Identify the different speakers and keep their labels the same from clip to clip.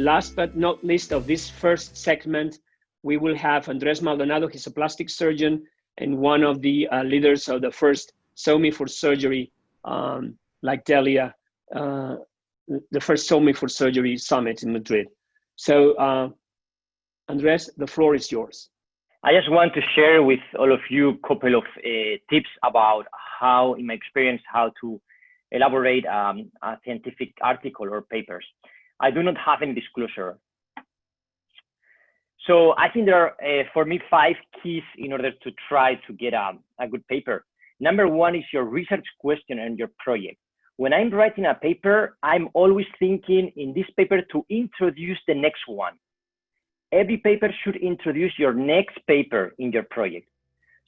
Speaker 1: last but not least of this first segment, we will have Andrés Maldonado. He's a plastic surgeon and one of the leaders of the first SOMI for Surgery, like Delia, the first SOMI for Surgery Summit in Madrid. So Andrés, the floor is yours.
Speaker 2: I just want to share with all of you a couple of tips about how, in my experience, how to elaborate a scientific article or papers. I do not have any disclosure. So I think there are, for me, 5 keys in order to try to get a good paper. Number 1 is your research question and your project. When I'm writing a paper, I'm always thinking in this paper to introduce the next one. Every paper should introduce your next paper in your project.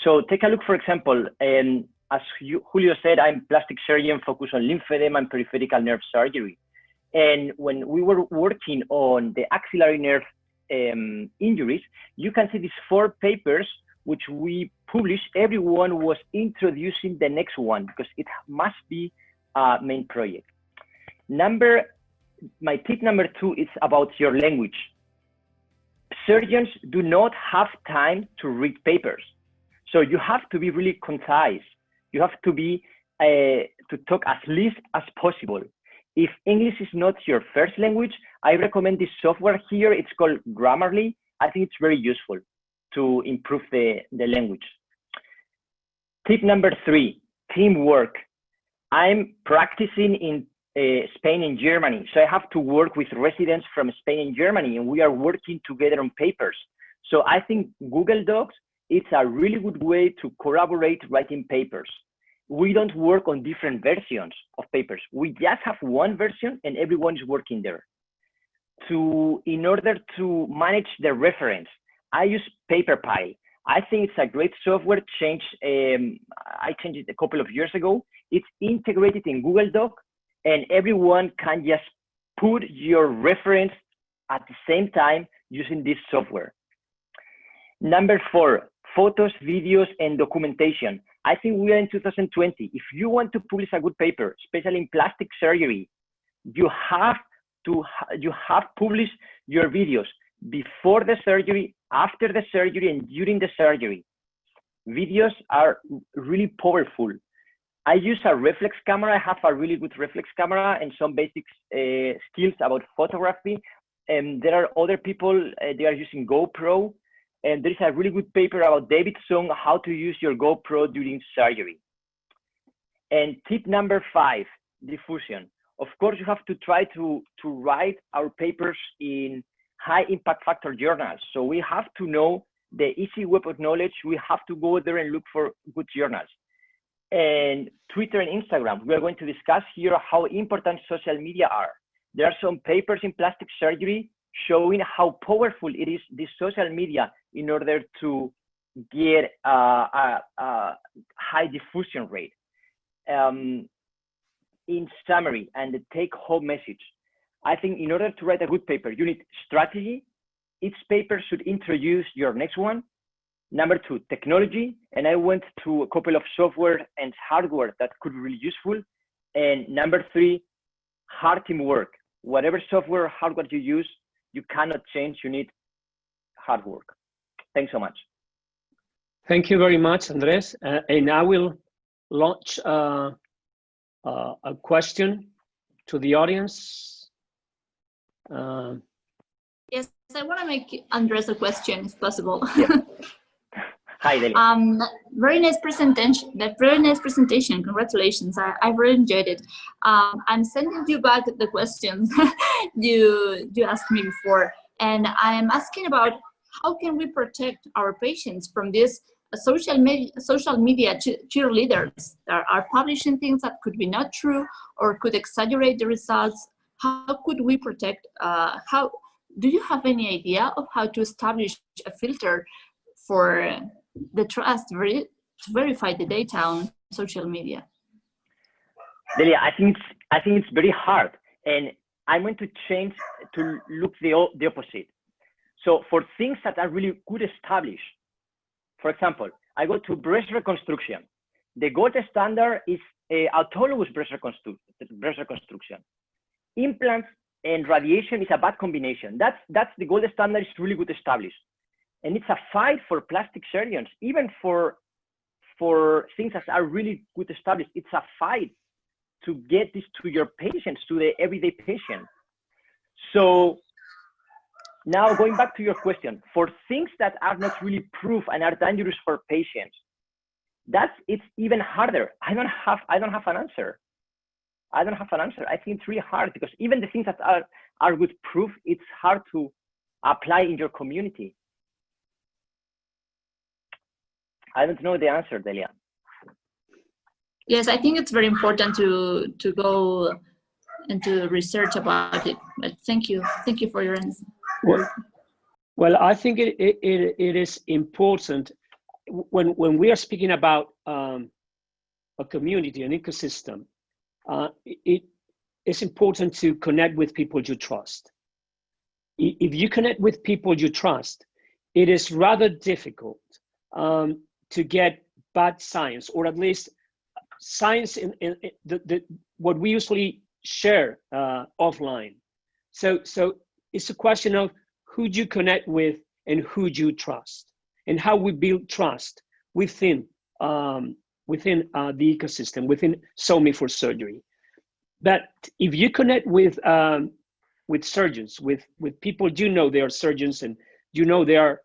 Speaker 2: So take a look, for example, as Julio said, I'm plastic surgeon focused on lymphedema and peripheral nerve surgery. And when we were working on the axillary nerve injuries, you can see these 4 papers which we published. Everyone was introducing the next one because it must be a main project. My tip number 2 is about your language. Surgeons do not have time to read papers. So you have to be really concise. You have to be to talk as least as possible. If English is not your first language, I recommend this software here. It's called Grammarly. I think it's very useful to improve the language. Tip number 3, teamwork. I'm practicing in Spain and Germany. So I have to work with residents from Spain and Germany, and we are working together on papers. So I think Google Docs, it's a really good way to collaborate writing papers. We don't work on different versions of papers. We just have one version and everyone is working there. In order to manage the reference, I use PaperPie. I think it's a great software. I changed it a couple of years ago. It's integrated in Google Doc, and everyone can just put your reference at the same time using this software. Number 4, photos, videos, and documentation. I think we are in 2020. If you want to publish a good paper, especially in plastic surgery, you have published your videos before the surgery, after the surgery, and during the surgery. Videos are really powerful. I use a reflex camera. I have a really good reflex camera and some basic skills about photography. And there are other people, they are using GoPro. And there is a really good paper about Davidson, how to use your GoPro during surgery. And tip number 5, diffusion. Of course, you have to try to write our papers in high impact factor journals. So we have to know the easy web of knowledge. We have to go there and look for good journals. And Twitter and Instagram, we are going to discuss here how important social media are. There are some papers in plastic surgery showing how powerful it is, this social media, in order to get a high diffusion rate. In summary, and the take-home message, I think in order to write a good paper, you need strategy. Each paper should introduce your next one. Number 2, technology. And I went to a couple of software and hardware that could be really useful. And number 3, hard teamwork. Whatever software or hardware you use, you cannot change. You need hard work. Thanks so much.
Speaker 1: Thank you very much, Andrés. And I will launch a question to the audience.
Speaker 3: Yes, I want to make Andrés a question, if possible.
Speaker 2: Yeah. Hi, Delia.
Speaker 3: Very nice presentation. Congratulations. I've really enjoyed it. I'm sending you back the questions you asked me before, and I am asking about how can we protect our patients from this social media cheerleaders that are publishing things that could be not true or could exaggerate the results. How could we protect? Do you have any idea of how to establish a filter for the trust to verify the data on social media?
Speaker 2: Delia, I think it's very hard, and I'm going to change to look the opposite. So for things that are really good established, for example, I go to breast reconstruction. The gold standard is autologous breast reconstruction. Implants and radiation is a bad combination. That's the gold standard is really good established. And it's a fight for plastic surgeons, even for things that are really good established. It's a fight to get this to your patients, to the everyday patient. So now going back to your question, for things that are not really proof and are dangerous for patients, it's even harder. I don't have an answer. I think it's really hard because even the things that are good proof, it's hard to apply in your community. I don't know the answer, Delia.
Speaker 3: Yes, I think it's very important to go into research about it. But thank you for your answer.
Speaker 1: Well, I think it is important when we are speaking about a community, an ecosystem. It's important to connect with people you trust. If you connect with people you trust, it is rather difficult to get bad science, or at least science in what we usually share offline. So it's a question of who you connect with and who you trust, and how we build trust within the ecosystem, within SOMI for surgery. But if you connect with surgeons, with people you know they are surgeons and you know they are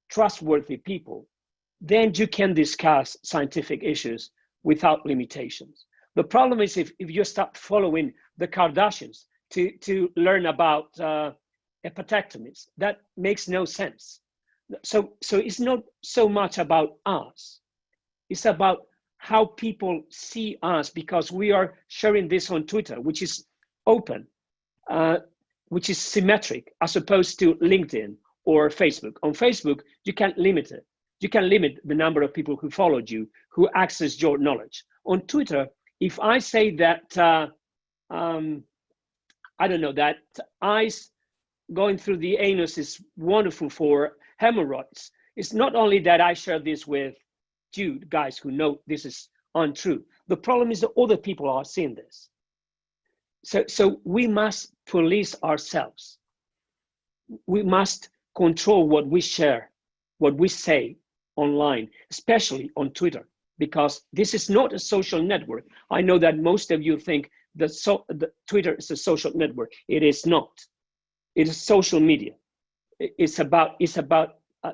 Speaker 1: trustworthy people, then you can discuss scientific issues without limitations. The problem is if you start following the Kardashians to learn about hepatectomies, that makes no sense. So it's not so much about us. It's about how people see us, because we are sharing this on Twitter, which is open, which is symmetric, as opposed to LinkedIn or Facebook. On Facebook, you can't limit it. You can limit the number of people who followed you, who access your knowledge. On Twitter, if I say that, I don't know, that ice going through the anus is wonderful for hemorrhoids, it's not only that I share this with you guys who know this is untrue. The problem is that other people are seeing this. So we must police ourselves. We must control what we share, what we say online, especially on Twitter, because this is not a social network. I know that most of you think that Twitter is a social network. It is not. It is social media. It's about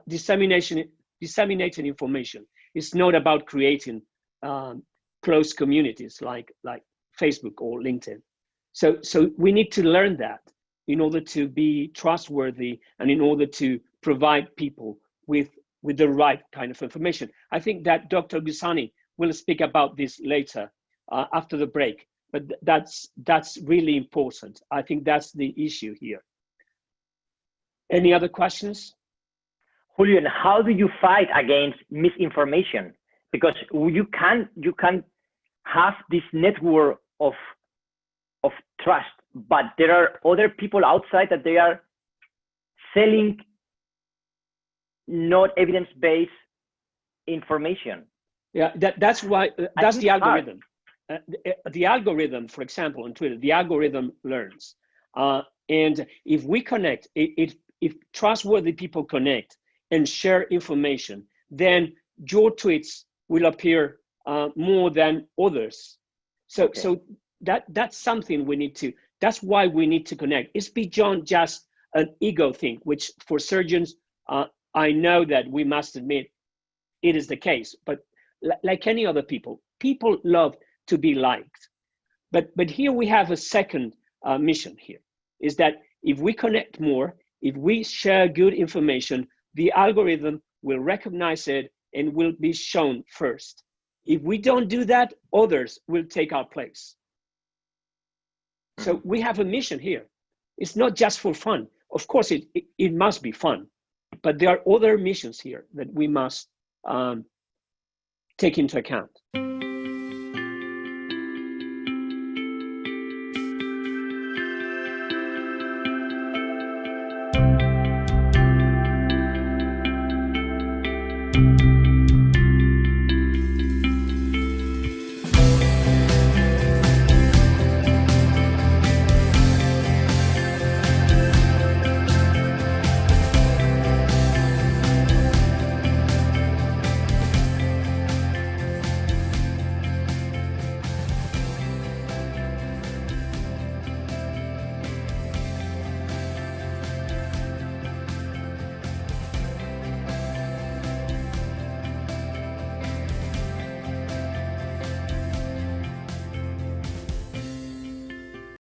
Speaker 1: disseminating information. It's not about creating close communities like Facebook or LinkedIn. So we need to learn that in order to be trustworthy and in order to provide people with the right kind of information. I think that Dr. Gusani will speak about this later after the break, but that's really important. I think that's the issue here. Any other questions?
Speaker 2: Julian, how do you fight against misinformation? Because you can have this network of trust, but there are other people outside that they are selling not evidence-based information.
Speaker 1: Yeah, that's why that's the algorithm. The algorithm, for example, on Twitter, the algorithm learns, and if we connect, if trustworthy people connect and share information, then your tweets will appear more than others. So
Speaker 2: okay.
Speaker 1: So that's something we need to. That's why we need to connect. It's beyond just an ego thing, which for surgeons, I know that we must admit it is the case. But like any other people love to be liked. But here we have a second mission here, is that if we connect more, if we share good information, the algorithm will recognize it and will be shown first. If we don't do that, others will take our place. So we have a mission here. It's not just for fun. Of course, it must be fun, but there are other missions here that we must take into account.